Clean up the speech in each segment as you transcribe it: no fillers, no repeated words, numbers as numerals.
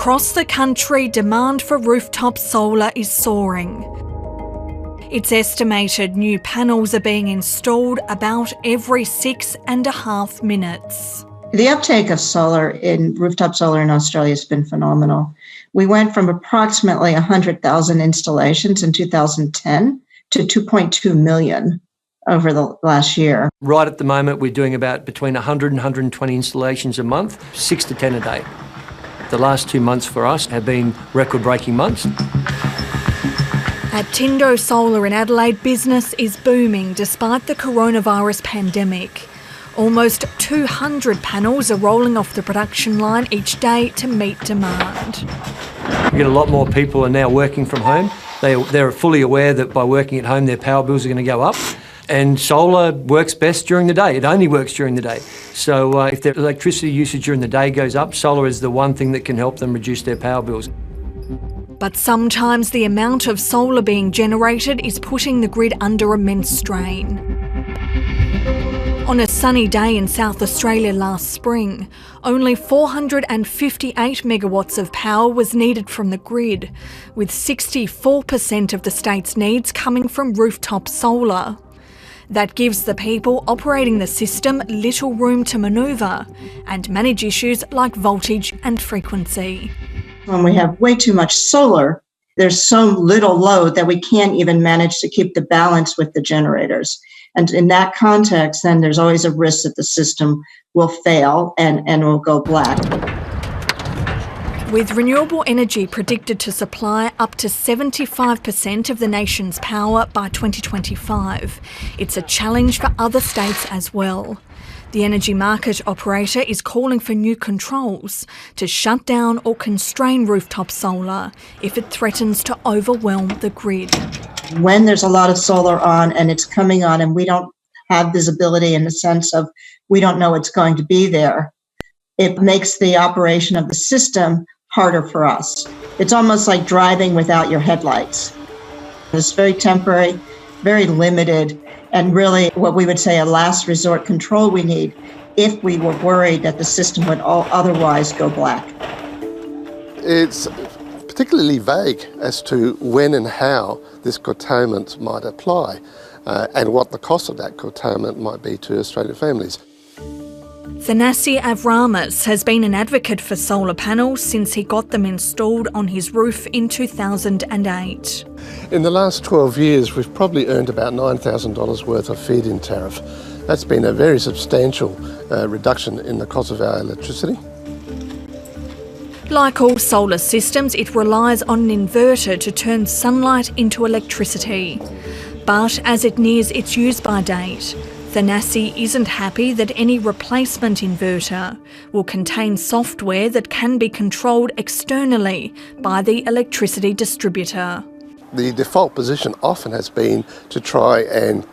Across the country, demand for rooftop solar is soaring. It's estimated new panels are being installed about every 6.5 minutes. The uptake of rooftop solar in Australia has been phenomenal. We went from approximately 100,000 installations in 2010 to 2.2 million over the last year. Right at the moment, we're doing about between 100 and 120 installations a month, 6 to 10 a day. The last 2 months for us have been record-breaking months. At TINDO Solar in Adelaide, business is booming despite the coronavirus pandemic. Almost 200 panels are rolling off the production line each day to meet demand. We get a lot more people are now working from home. They're fully aware that by working at home, their power bills are going to go up. And solar works best during the day. It only works during the day. So if their electricity usage during the day goes up, solar is the one thing that can help them reduce their power bills. But sometimes the amount of solar being generated is putting the grid under immense strain. On a sunny day in South Australia last spring, only 458 megawatts of power was needed from the grid, with 64% of the state's needs coming from rooftop solar. That gives the people operating the system little room to manoeuvre and manage issues like voltage and frequency. When we have way too much solar, there's so little load that we can't even manage to keep the balance with the generators. And in that context, then there's always a risk that the system will fail and will go black. With renewable energy predicted to supply up to 75% of the nation's power by 2025, it's a challenge for other states as well. The energy market operator is calling for new controls to shut down or constrain rooftop solar if it threatens to overwhelm the grid. When there's a lot of solar on and it's coming on and we don't have visibility in the sense of we don't know it's going to be there, it makes the operation of the system harder for us. It's almost like driving without your headlights. It's very temporary, very limited, and really what we would say a last resort control we need if we were worried that the system would otherwise go black. It's particularly vague as to when and how this curtailment might apply and what the cost of that curtailment might be to Australian families. Thanasi Avramis has been an advocate for solar panels since he got them installed on his roof in 2008. In the last 12 years, we've probably earned about $9,000 worth of feed-in tariff. That's been a very substantial reduction in the cost of our electricity. Like all solar systems, it relies on an inverter to turn sunlight into electricity. But as it nears its use-by date, Thanasi isn't happy that any replacement inverter will contain software that can be controlled externally by the electricity distributor. The default position often has been to try and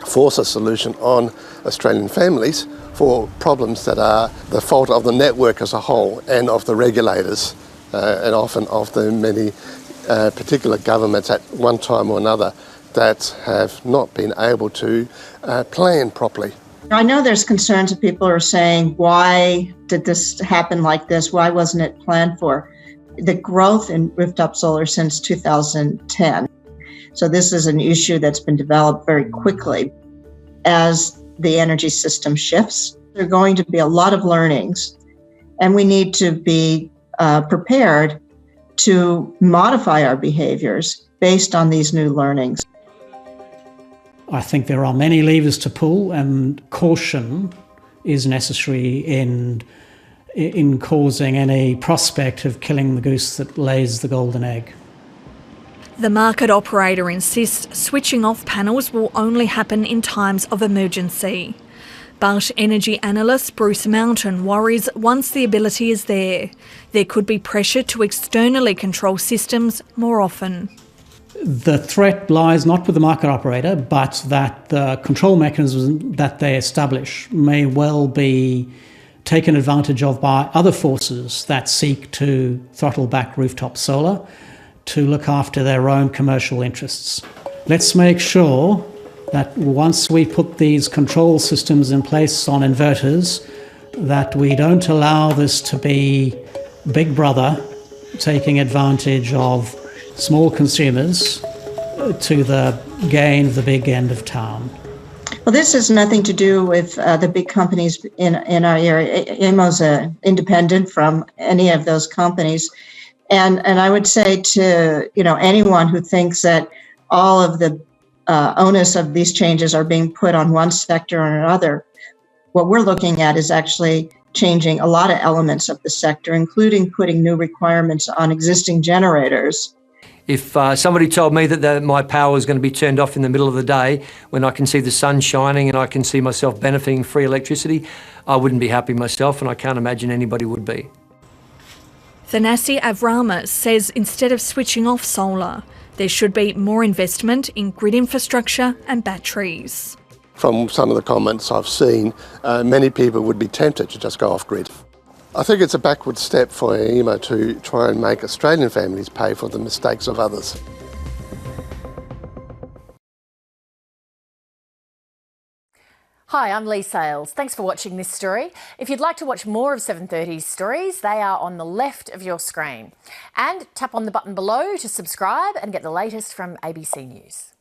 force a solution on Australian families for problems that are the fault of the network as a whole and of the regulators and often of the many particular governments at one time or another that have not been able to plan properly. I know there's concerns that people are saying, why did this happen like this? Why wasn't it planned for? The growth in rooftop solar since 2010. So this is an issue that's been developed very quickly. As the energy system shifts, there are going to be a lot of learnings, and we need to be prepared to modify our behaviors based on these new learnings. I think there are many levers to pull, and caution is necessary in causing any prospect of killing the goose that lays the golden egg. The market operator insists switching off panels will only happen in times of emergency. But energy analyst Bruce Mountain worries once the ability is there could be pressure to externally control systems more often. The threat lies not with the market operator, but that the control mechanisms that they establish may well be taken advantage of by other forces that seek to throttle back rooftop solar to look after their own commercial interests. Let's make sure that once we put these control systems in place on inverters, that we don't allow this to be Big Brother taking advantage of small consumers to the gain of the big end of town. Well, this has nothing to do with the big companies in our area. AEMO's independent from any of those companies. And I would say to anyone who thinks that all of the onus of these changes are being put on one sector or another, what we're looking at is actually changing a lot of elements of the sector, including putting new requirements on existing generators. If somebody told me that my power was going to be turned off in the middle of the day when I can see the sun shining and I can see myself benefiting free electricity, I wouldn't be happy myself, and I can't imagine anybody would be. Thanasi Avrama says instead of switching off solar, there should be more investment in grid infrastructure and batteries. From some of the comments I've seen, many people would be tempted to just go off grid. I think it's a backward step for AEMO to try and make Australian families pay for the mistakes of others. Hi, I'm Lee Sales. Thanks for watching this story. If you'd like to watch more of 730's stories, they are on the left of your screen. And tap on the button below to subscribe and get the latest from ABC News.